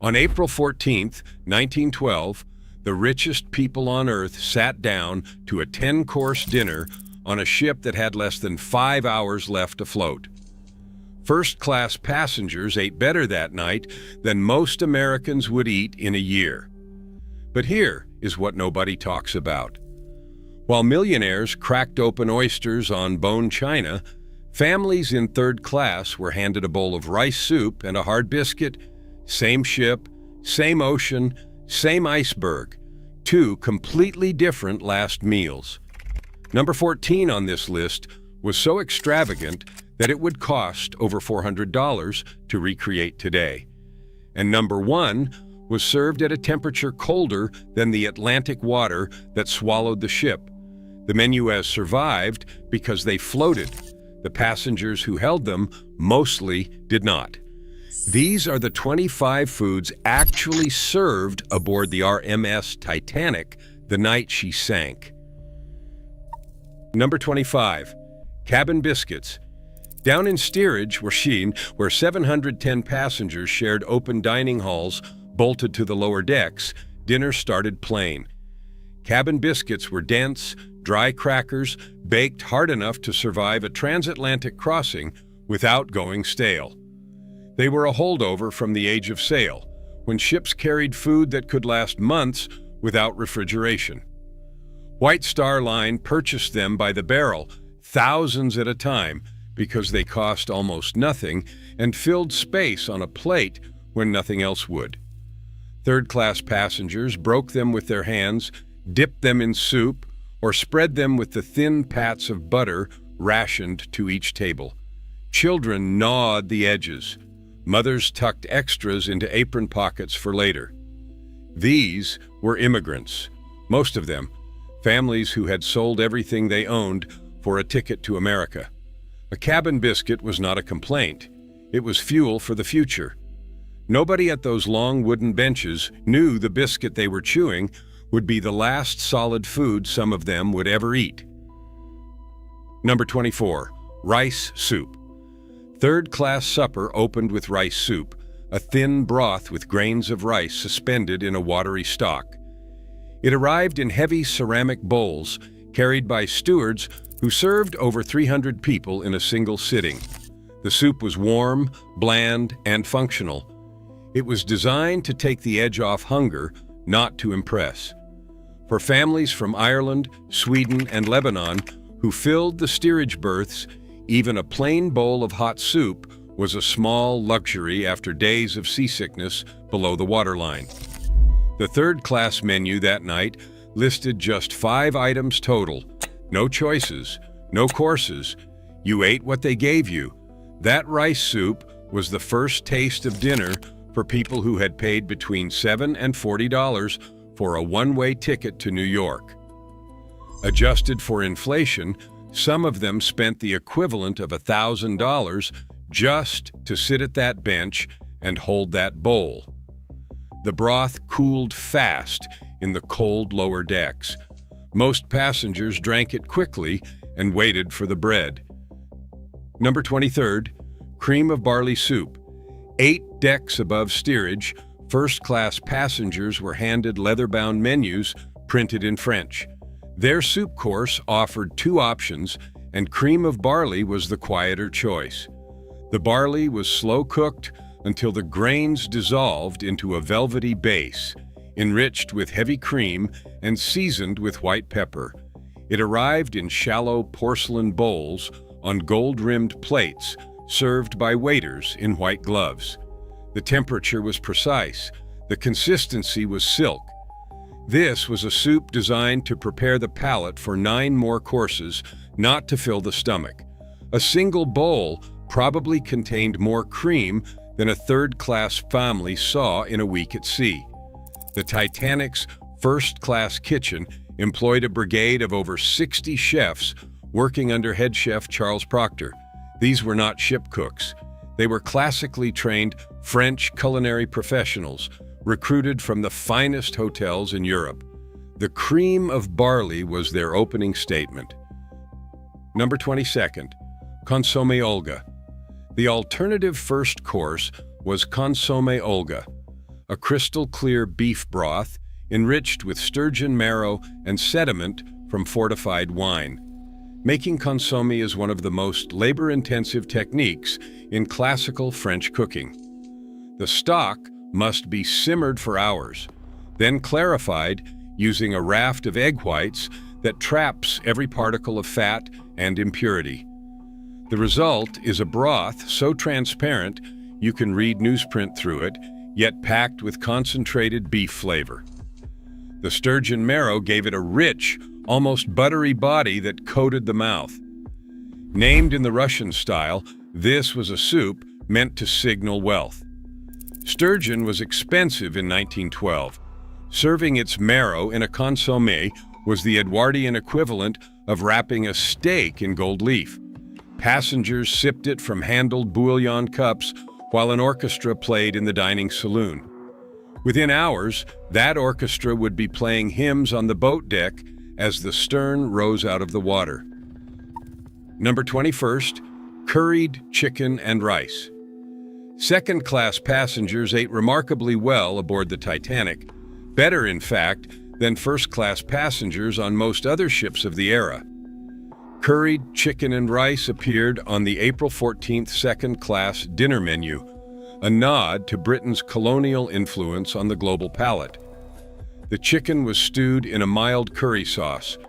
On April 14, 1912, the richest people on Earth sat down to a 10-course dinner on a ship that had less than 5 hours left afloat. First-class passengers ate better that night than most Americans would eat in a year. But here is what nobody talks about. While millionaires cracked open oysters on bone china, families in third class were handed a bowl of rice soup and a hard biscuit. Same ship, same ocean, same iceberg. Two completely different last meals. Number 14 on this list was so extravagant that it would cost over $400 to recreate today. And number 1 was served at a temperature colder than the Atlantic water that swallowed the ship. The menu has survived because they floated. The passengers who held them mostly did not. These are the 25 foods actually served aboard the RMS Titanic the night she sank. Number 25, cabin biscuits. Down in steerage, where 710 passengers shared open dining halls bolted to the lower decks, dinner started plain. Cabin biscuits were dense, dry crackers baked hard enough to survive a transatlantic crossing without going stale. They were a holdover from the age of sail, when ships carried food that could last months without refrigeration. White Star Line purchased them by the barrel, thousands at a time, because they cost almost nothing and filled space on a plate when nothing else would. Third-class passengers broke them with their hands, dipped them in soup, or spread them with the thin pats of butter rationed to each table. Children gnawed the edges. Mothers tucked extras into apron pockets for later. These were immigrants, most of them, families who had sold everything they owned for a ticket to America. A cabin biscuit was not a complaint. It was fuel for the future. Nobody at those long wooden benches knew the biscuit they were chewing would be the last solid food some of them would ever eat. Number 24, rice soup. Third-class supper opened with rice soup, a thin broth with grains of rice suspended in a watery stock. It arrived in heavy ceramic bowls carried by stewards who served over 300 people in a single sitting. The soup was warm, bland, and functional. It was designed to take the edge off hunger, not to impress. For families from Ireland, Sweden, and Lebanon who filled the steerage berths, even a plain bowl of hot soup was a small luxury after days of seasickness below the waterline. The third-class menu that night listed just 5 items total. No choices, no courses. You ate what they gave you. That rice soup was the first taste of dinner for people who had paid between $7 and $40 for a one-way ticket to New York. Adjusted for inflation, some of them spent the equivalent of $1,000 just to sit at that bench and hold that bowl. The broth cooled fast in the cold lower decks. Most passengers drank it quickly and waited for the bread. Number 23, cream of barley soup. 8 decks above steerage, first-class passengers were handed leather-bound menus printed in French. Their soup course offered 2 options, and cream of barley was the quieter choice. The barley was slow-cooked until the grains dissolved into a velvety base, enriched with heavy cream and seasoned with white pepper. It arrived in shallow porcelain bowls on gold-rimmed plates, served by waiters in white gloves. The temperature was precise. The consistency was silk. This was a soup designed to prepare the palate for 9 more courses, not to fill the stomach. A single bowl probably contained more cream than a third-class family saw in a week at sea. The Titanic's first-class kitchen employed a brigade of over 60 chefs working under head chef Charles Proctor. These were not ship cooks. They were classically trained French culinary professionals, recruited from the finest hotels in Europe. The cream of barley was their opening statement. Number 22, Consommé Olga. The alternative first course was Consommé Olga, a crystal-clear beef broth enriched with sturgeon marrow and sediment from fortified wine. Making consommé is one of the most labor-intensive techniques in classical French cooking. The stock must be simmered for hours, then clarified using a raft of egg whites that traps every particle of fat and impurity. The result is a broth so transparent you can read newsprint through it, yet packed with concentrated beef flavor. The sturgeon marrow gave it a rich, almost buttery body that coated the mouth. Named in the Russian style, this was a soup meant to signal wealth. Sturgeon was expensive in 1912. Serving its marrow in a consommé was the Edwardian equivalent of wrapping a steak in gold leaf. Passengers sipped it from handled bouillon cups while an orchestra played in the dining saloon. Within hours, that orchestra would be playing hymns on the boat deck as the stern rose out of the water. Number 21st, curried chicken and rice. Second-class passengers ate remarkably well aboard the Titanic, better, in fact, than first-class passengers on most other ships of the era. Curried chicken and rice appeared on the April 14th second-class dinner menu, a nod to Britain's colonial influence on the global palate. The chicken was stewed in a mild curry sauce,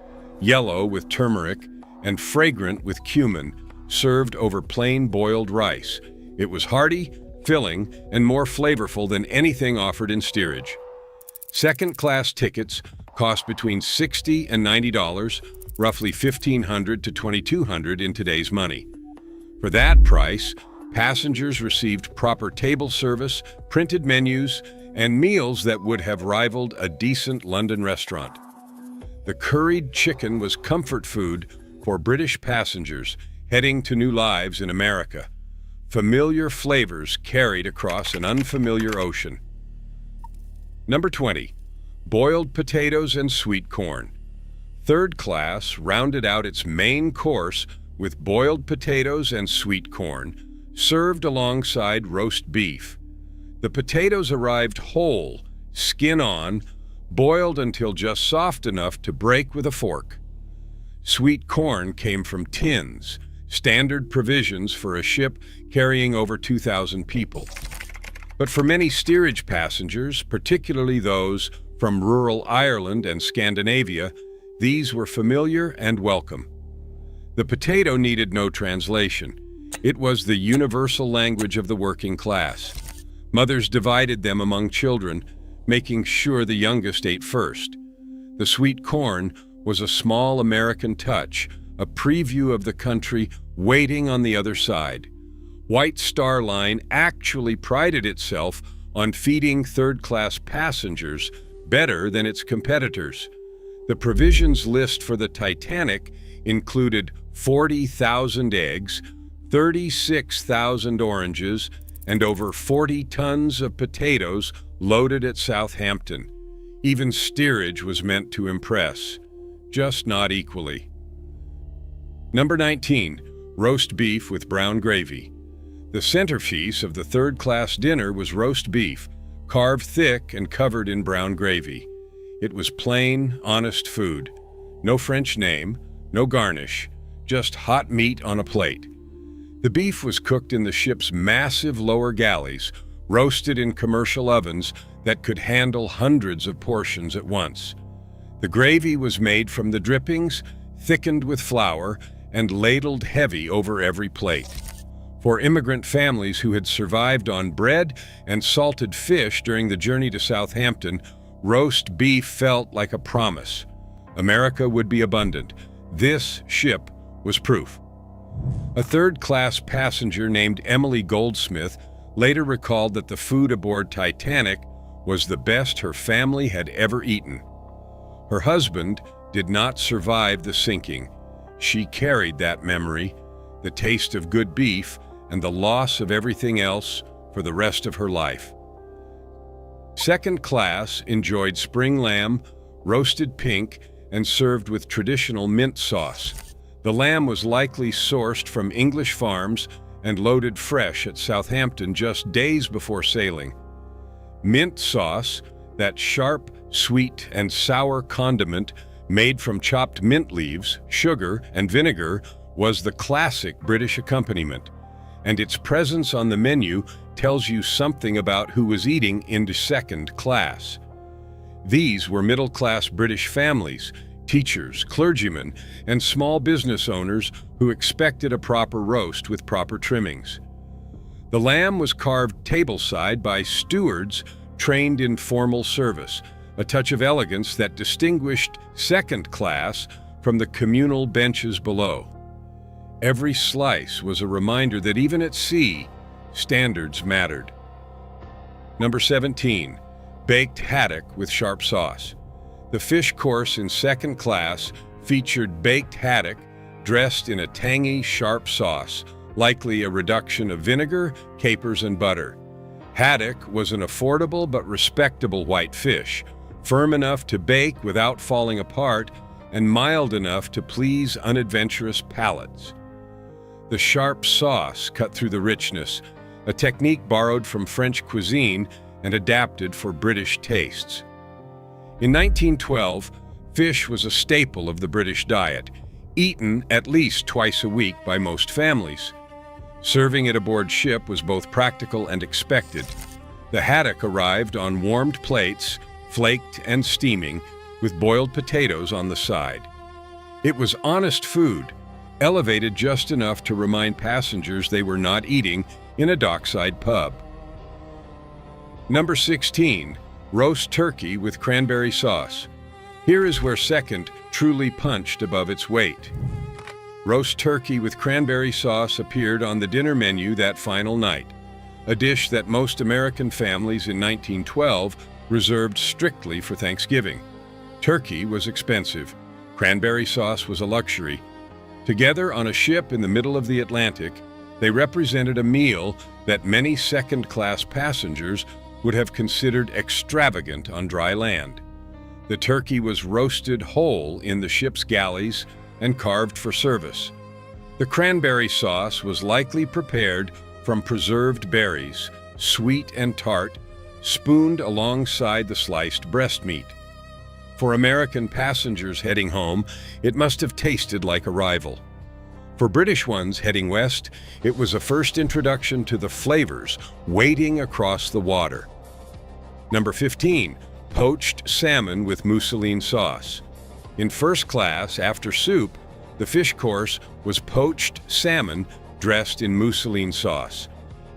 yellow with turmeric and fragrant with cumin, served over plain boiled rice. It was hearty, filling, and more flavorful than anything offered in steerage. Second-class tickets cost between $60 and $90, roughly $1,500 to $2,200 in today's money. For that price, passengers received proper table service, printed menus, and meals that would have rivaled a decent London restaurant. The curried chicken was comfort food for British passengers heading to new lives in America. Familiar flavors carried across an unfamiliar ocean. Number 20, boiled potatoes and sweet corn. Third class rounded out its main course with boiled potatoes and sweet corn, served alongside roast beef. The potatoes arrived whole, skin on, boiled until just soft enough to break with a fork. Sweet corn came from tins, standard provisions for a ship carrying over 2,000 people. But for many steerage passengers, particularly those from rural Ireland and Scandinavia, these were familiar and welcome. The potato needed no translation. It was the universal language of the working class. Mothers divided them among children, making sure the youngest ate first. The sweet corn was a small American touch, a preview of the country waiting on the other side. White Star Line actually prided itself on feeding third-class passengers better than its competitors. The provisions list for the Titanic included 40,000 eggs, 36,000 oranges, and over 40 tons of potatoes loaded at Southampton. Even steerage was meant to impress, just not equally. Number 19, roast beef with brown gravy. The centerpiece of the third-class dinner was roast beef, carved thick and covered in brown gravy. It was plain, honest food. No French name, no garnish, just hot meat on a plate. The beef was cooked in the ship's massive lower galleys, roasted in commercial ovens that could handle hundreds of portions at once. The gravy was made from the drippings, thickened with flour, and ladled heavy over every plate. For immigrant families who had survived on bread and salted fish during the journey to Southampton, roast beef felt like a promise. America would be abundant. This ship was proof. A third-class passenger named Emily Goldsmith later recalled that the food aboard Titanic was the best her family had ever eaten. Her husband did not survive the sinking. She carried that memory, the taste of good beef, and the loss of everything else for the rest of her life. Second class enjoyed spring lamb, roasted pink, and served with traditional mint sauce. The lamb was likely sourced from English farms and loaded fresh at Southampton just days before sailing. Mint sauce, that sharp, sweet, and sour condiment made from chopped mint leaves, sugar, and vinegar, was the classic British accompaniment, and its presence on the menu tells you something about who was eating into second class. These were middle-class British families, teachers, clergymen, and small business owners who expected a proper roast with proper trimmings. The lamb was carved tableside by stewards trained in formal service, a touch of elegance that distinguished second class from the communal benches below. Every slice was a reminder that even at sea, standards mattered. Number 17, baked haddock with sharp sauce. The fish course in second class featured baked haddock dressed in a tangy, sharp sauce, likely a reduction of vinegar, capers, and butter. Haddock was an affordable but respectable white fish, firm enough to bake without falling apart and mild enough to please unadventurous palates. The sharp sauce cut through the richness, a technique borrowed from French cuisine and adapted for British tastes. In 1912, fish was a staple of the British diet, eaten at least twice a week by most families. Serving it aboard ship was both practical and expected. The haddock arrived on warmed plates, flaked and steaming, with boiled potatoes on the side. It was honest food, elevated just enough to remind passengers they were not eating in a dockside pub. Number 16, roast turkey with cranberry sauce. Here is where second truly punched above its weight. Roast turkey with cranberry sauce appeared on the dinner menu that final night, a dish that most American families in 1912 reserved strictly for Thanksgiving. Turkey was expensive. Cranberry sauce was a luxury. Together on a ship in the middle of the Atlantic, they represented a meal that many second-class passengers would have considered extravagant on dry land. The turkey was roasted whole in the ship's galleys and carved for service. The cranberry sauce was likely prepared from preserved berries, sweet and tart, spooned alongside the sliced breast meat. For American passengers heading home, it must have tasted like a rival. For British ones heading west, it was a first introduction to the flavors waiting across the water. Number 15, poached salmon with mousseline sauce. In first class, after soup, the fish course was poached salmon dressed in mousseline sauce.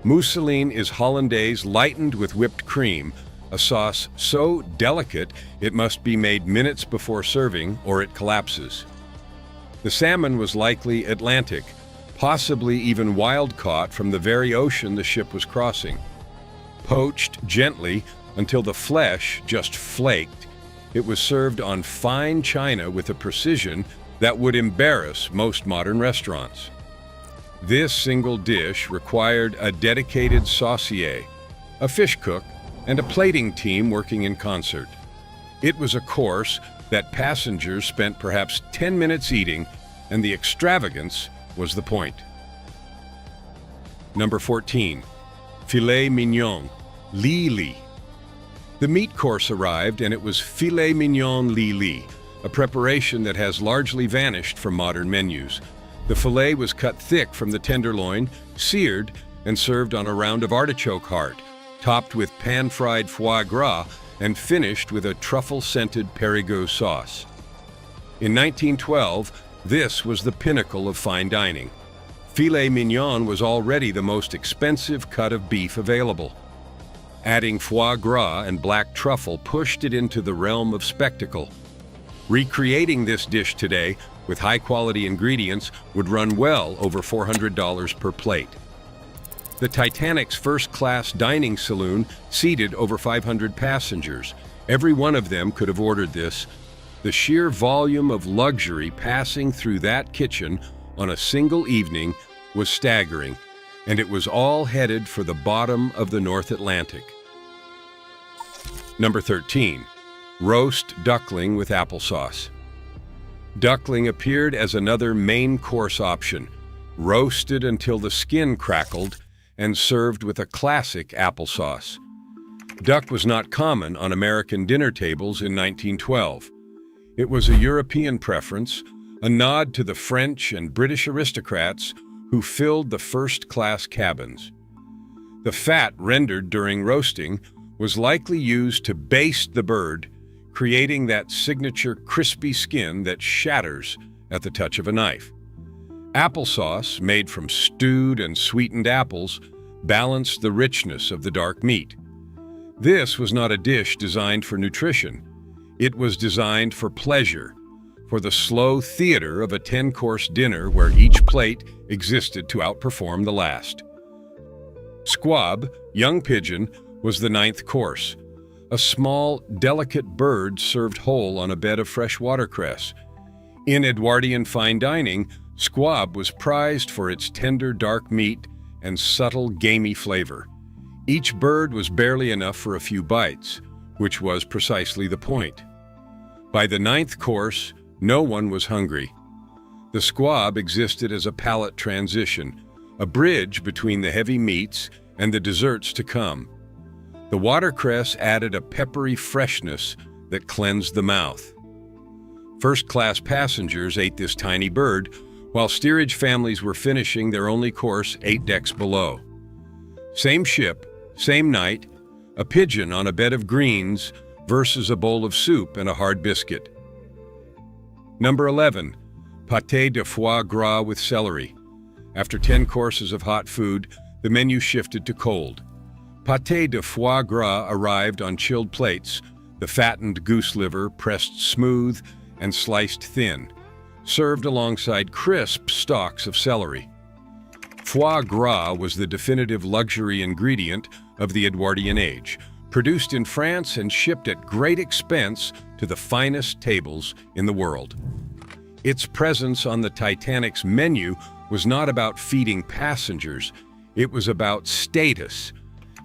Mousseline is hollandaise lightened with whipped cream, a sauce so delicate it must be made minutes before serving or it collapses. The salmon was likely Atlantic, possibly even wild-caught from the very ocean the ship was crossing. Poached gently until the flesh just flaked, it was served on fine china with a precision that would embarrass most modern restaurants. This single dish required a dedicated saucier, a fish cook, and a plating team working in concert. It was a course that passengers spent perhaps 10 minutes eating, and the extravagance was the point. Number 14, filet mignon, li. The meat course arrived and it was filet mignon li, a preparation that has largely vanished from modern menus. The filet was cut thick from the tenderloin, seared, and served on a round of artichoke heart, topped with pan-fried foie gras and finished with a truffle-scented Périgueux sauce. In 1912, this was the pinnacle of fine dining. Filet mignon was already the most expensive cut of beef available. Adding foie gras and black truffle pushed it into the realm of spectacle. Recreating this dish today with high-quality ingredients would run well over $400 per plate. The Titanic's first-class dining saloon seated over 500 passengers. Every one of them could have ordered this. The sheer volume of luxury passing through that kitchen on a single evening was staggering, and it was all headed for the bottom of the North Atlantic. Number 13, roast duckling with applesauce. Duckling appeared as another main course option, roasted until the skin crackled and served with a classic applesauce. Duck was not common on American dinner tables in 1912. It was a European preference, a nod to the French and British aristocrats who filled the first-class cabins. The fat rendered during roasting was likely used to baste the bird, creating that signature crispy skin that shatters at the touch of a knife. Applesauce, made from stewed and sweetened apples, balanced the richness of the dark meat. This was not a dish designed for nutrition. It was designed for pleasure, for the slow theater of a 10-course dinner where each plate existed to outperform the last. Squab, young pigeon, was the 9th course, a small, delicate bird served whole on a bed of fresh watercress. In Edwardian fine dining, squab was prized for its tender, dark meat and subtle, gamey flavor. Each bird was barely enough for a few bites, which was precisely the point. By the 9th course, no one was hungry. The squab existed as a palate transition, a bridge between the heavy meats and the desserts to come. The watercress added a peppery freshness that cleansed the mouth. First-class passengers ate this tiny bird, while steerage families were finishing their only course 8 decks below. Same ship, same night, a pigeon on a bed of greens versus a bowl of soup and a hard biscuit. Number 11, pâté de foie gras with celery. After 10 courses of hot food, the menu shifted to cold. Pâté de foie gras arrived on chilled plates, the fattened goose liver pressed smooth and sliced thin, served alongside crisp stalks of celery. Foie gras was the definitive luxury ingredient of the Edwardian age, produced in France and shipped at great expense to the finest tables in the world. Its presence on the Titanic's menu was not about feeding passengers, it was about status.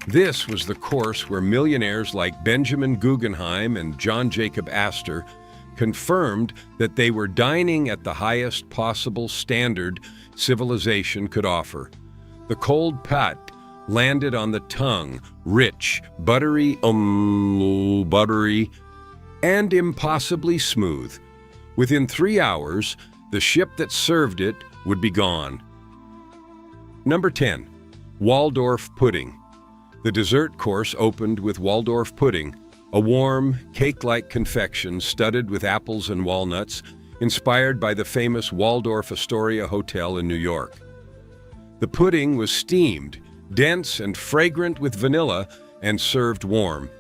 This was the course where millionaires like Benjamin Guggenheim and John Jacob Astor confirmed that they were dining at the highest possible standard civilization could offer. The cold pâte landed on the tongue, rich, buttery, and impossibly smooth. Within 3 hours, the ship that served it would be gone. Number 10, Waldorf pudding. The dessert course opened with Waldorf pudding, a warm, cake-like confection studded with apples and walnuts, inspired by the famous Waldorf Astoria Hotel in New York. The pudding was steamed, dense and fragrant with vanilla, and served warm.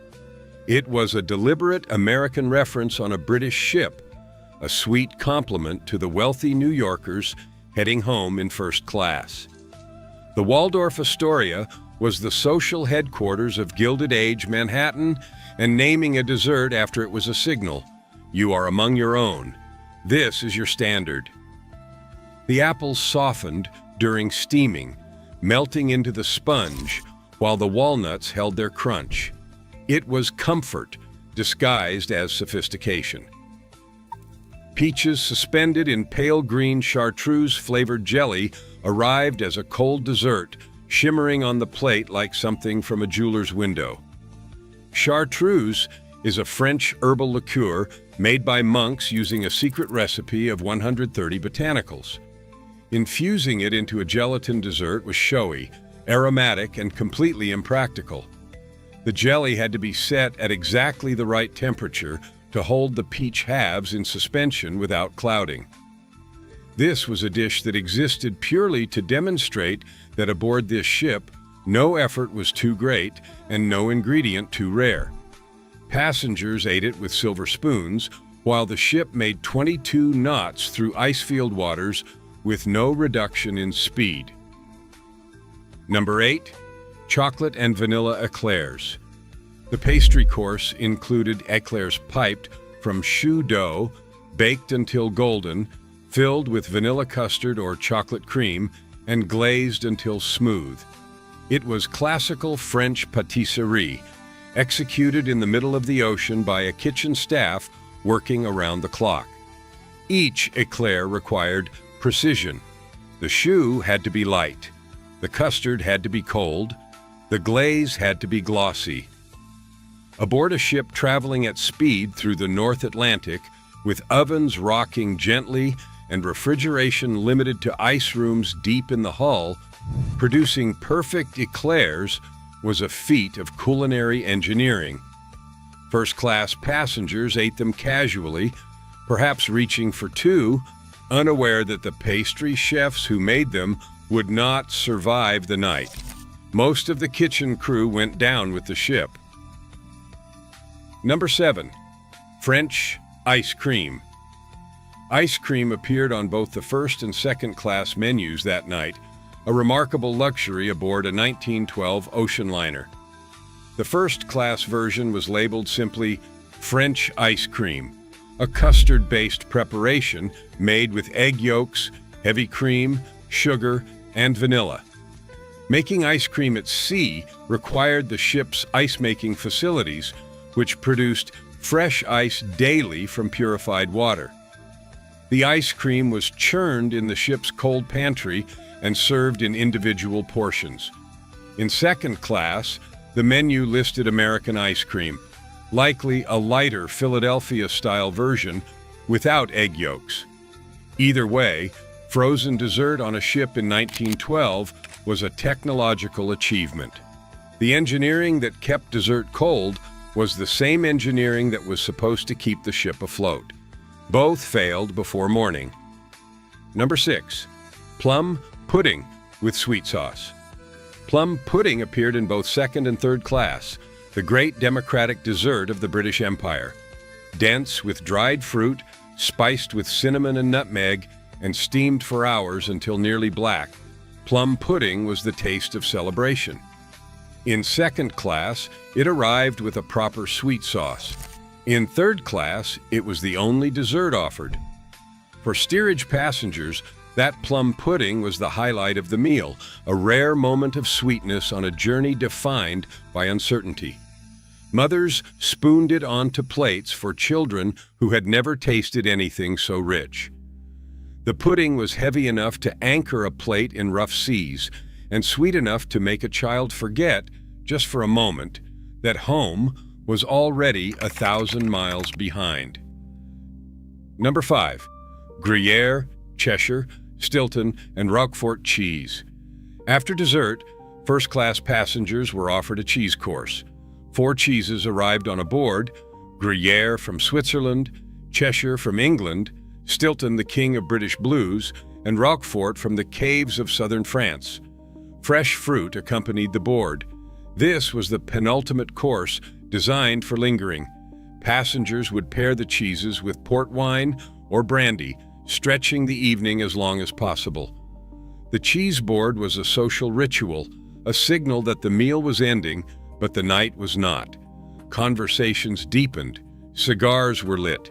It was a deliberate American reference on a British ship, a sweet compliment to the wealthy New Yorkers heading home in first class. The Waldorf Astoria was the social headquarters of Gilded Age Manhattan, and naming a dessert after it was a signal. You are among your own. This is your standard. The apples softened during steaming, melting into the sponge, while the walnuts held their crunch. It was comfort, disguised as sophistication. Peaches suspended in pale green chartreuse-flavored jelly arrived as a cold dessert, shimmering on the plate like something from a jeweler's window. Chartreuse is a French herbal liqueur made by monks using a secret recipe of 130 botanicals. Infusing it into a gelatin dessert was showy, aromatic, and completely impractical. The jelly had to be set at exactly the right temperature to hold the peach halves in suspension without clouding. This was a dish that existed purely to demonstrate that aboard this ship, no effort was too great and no ingredient too rare. Passengers ate it with silver spoons, while the ship made 22 knots through icefield waters with no reduction in speed. Number 8, chocolate and vanilla eclairs. The pastry course included eclairs piped from choux dough, baked until golden, filled with vanilla custard or chocolate cream, and glazed until smooth. It was classical French pâtisserie, executed in the middle of the ocean by a kitchen staff working around the clock. Each eclair required precision. The choux had to be light, the custard had to be cold, the glaze had to be glossy. Aboard a ship traveling at speed through the North Atlantic, with ovens rocking gently and refrigeration limited to ice rooms deep in the hull, producing perfect eclairs was a feat of culinary engineering. First-class passengers ate them casually, perhaps reaching for two, unaware that the pastry chefs who made them would not survive the night. Most of the kitchen crew went down with the ship. Number 7. French ice cream. Ice cream appeared on both the first and second class menus that night, a remarkable luxury aboard a 1912 ocean liner. The first class version was labeled simply French ice cream, a custard-based preparation made with egg yolks, heavy cream, sugar, and vanilla. Making ice cream at sea required the ship's ice-making facilities, which produced fresh ice daily from purified water. The ice cream was churned in the ship's cold pantry and served in individual portions. In second class, the menu listed American ice cream, likely a lighter Philadelphia-style version without egg yolks. Either way, frozen dessert on a ship in 1912 was a technological achievement. The engineering that kept dessert cold was the same engineering that was supposed to keep the ship afloat. Both failed before morning. Number 6. Plum pudding with sweet sauce. Plum pudding appeared in both second and third class, the great democratic dessert of the British Empire. Dense with dried fruit, spiced with cinnamon and nutmeg, and steamed for hours until nearly black, plum pudding was the taste of celebration. In second class, it arrived with a proper sweet sauce. In third class, it was the only dessert offered. For steerage passengers, that plum pudding was the highlight of the meal, a rare moment of sweetness on a journey defined by uncertainty. Mothers spooned it onto plates for children who had never tasted anything so rich. The pudding was heavy enough to anchor a plate in rough seas, and sweet enough to make a child forget, just for a moment, that home was already 1,000 miles behind. Number 5. Gruyere, Cheshire, Stilton, and Roquefort cheese. After dessert, first-class passengers were offered a cheese course. 4 cheeses arrived on board: Gruyere from Switzerland, Cheshire from England, Stilton, the king of British blues, and Roquefort from the caves of southern France. Fresh fruit accompanied the board. This was the penultimate course, designed for lingering. Passengers would pair the cheeses with port wine or brandy, stretching the evening as long as possible. The cheese board was a social ritual, a signal that the meal was ending, but the night was not. Conversations deepened. Cigars were lit.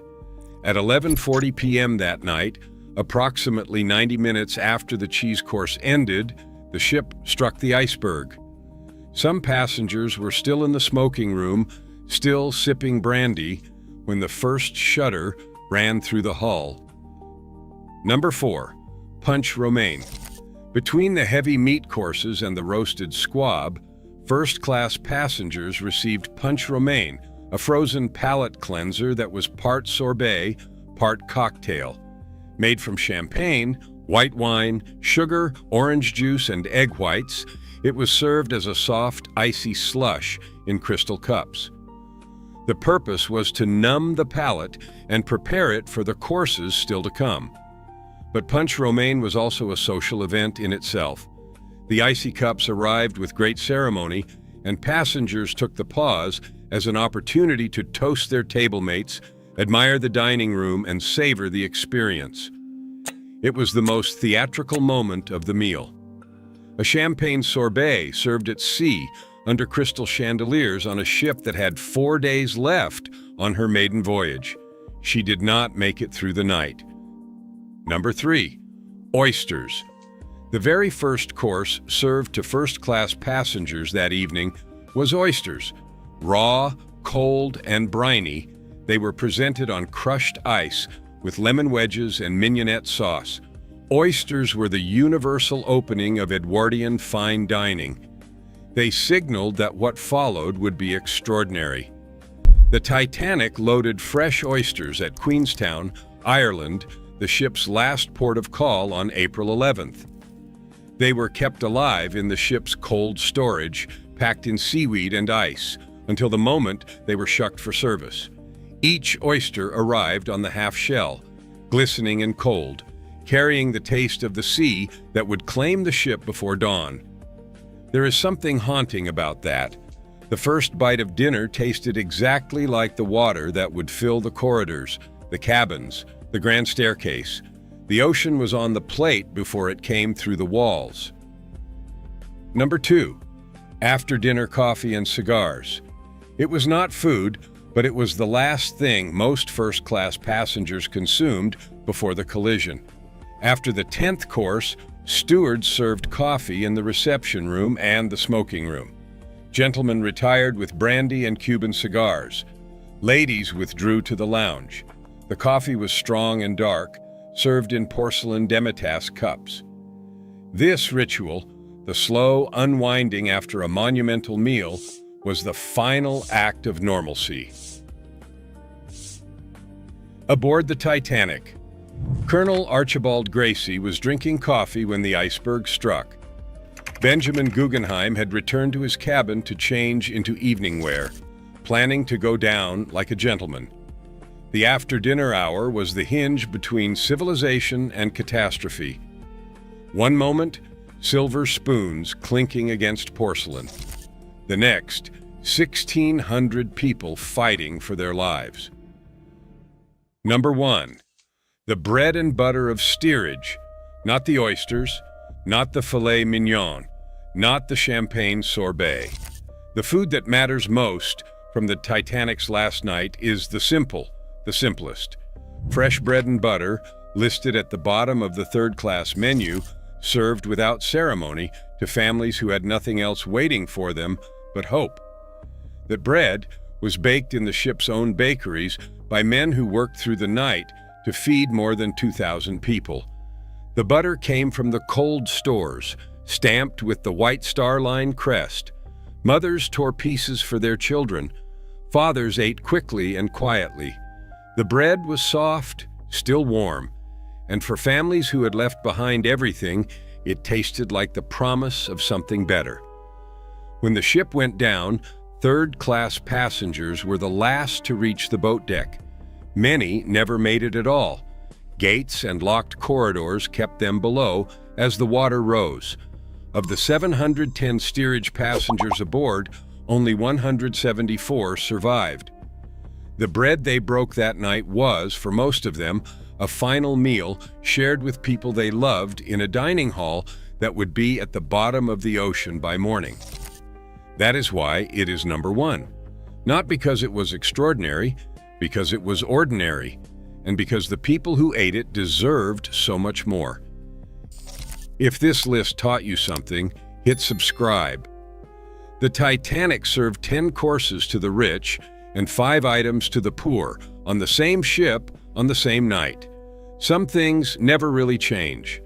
At 11:40 p.m. that night, approximately 90 minutes after the cheese course ended, the ship struck the iceberg. Some passengers were still in the smoking room, still sipping brandy, when the first shudder ran through the hull. Number 4. Punch romaine. Between the heavy meat courses and the roasted squab, first-class passengers received punch romaine, a frozen palate cleanser that was part sorbet, part cocktail. Made from champagne, white wine, sugar, orange juice, and egg whites, it was served as a soft, icy slush in crystal cups. The purpose was to numb the palate and prepare it for the courses still to come. But punch romaine was also a social event in itself. The icy cups arrived with great ceremony, and passengers took the pause as an opportunity to toast their table mates, admire the dining room, and savor the experience. It was the most theatrical moment of the meal. A champagne sorbet served at sea under crystal chandeliers on a ship that had 4 days left on her maiden voyage. She did not make it through the night. Number 3. Oysters. The very first course served to first-class passengers that evening was oysters. Raw, cold, and briny, they were presented on crushed ice with lemon wedges and mignonette sauce. Oysters were the universal opening of Edwardian fine dining. They signaled that what followed would be extraordinary. The Titanic loaded fresh oysters at Queenstown, Ireland, the ship's last port of call on April 11th. They were kept alive in the ship's cold storage, packed in seaweed and ice, until the moment they were shucked for service. Each oyster arrived on the half shell, glistening and cold, carrying the taste of the sea that would claim the ship before dawn. There is something haunting about that. The first bite of dinner tasted exactly like the water that would fill the corridors, the cabins, the grand staircase. The ocean was on the plate before it came through the walls. Number 2. After-dinner coffee and cigars. It was not food, but it was the last thing most first-class passengers consumed before the collision. After the 10th course, stewards served coffee in the reception room and the smoking room. Gentlemen retired with brandy and Cuban cigars. Ladies withdrew to the lounge. The coffee was strong and dark, served in porcelain demitasse cups. This ritual, the slow unwinding after a monumental meal, was the final act of normalcy. Aboard the Titanic, Colonel Archibald Gracie was drinking coffee when the iceberg struck. Benjamin Guggenheim had returned to his cabin to change into evening wear, planning to go down like a gentleman. The after-dinner hour was the hinge between civilization and catastrophe. One moment, silver spoons clinking against porcelain. The next, 1,600 people fighting for their lives. Number 1. The bread and butter of steerage, not the oysters, not the filet mignon, not the champagne sorbet. The food that matters most from the Titanic's last night is the simplest. Fresh bread and butter, listed at the bottom of the third-class menu, served without ceremony to families who had nothing else waiting for them but hope. That bread was baked in the ship's own bakeries by men who worked through the night to feed more than 2,000 people. The butter came from the cold stores, stamped with the White Star Line crest. Mothers tore pieces for their children. Fathers ate quickly and quietly. The bread was soft, still warm, and for families who had left behind everything, it tasted like the promise of something better. When the ship went down, third-class passengers were the last to reach the boat deck. Many never made it at all. Gates and locked corridors kept them below as the water rose. Of the 710 steerage passengers aboard, only 174 survived. The bread they broke that night was, for most of them, a final meal shared with people they loved in a dining hall that would be at the bottom of the ocean by morning. That is why it is number 1. Not because it was extraordinary, because it was ordinary, and because the people who ate it deserved so much more. If this list taught you something, hit subscribe. The Titanic served 10 courses to the rich and 5 items to the poor on the same ship on the same night. Some things never really change.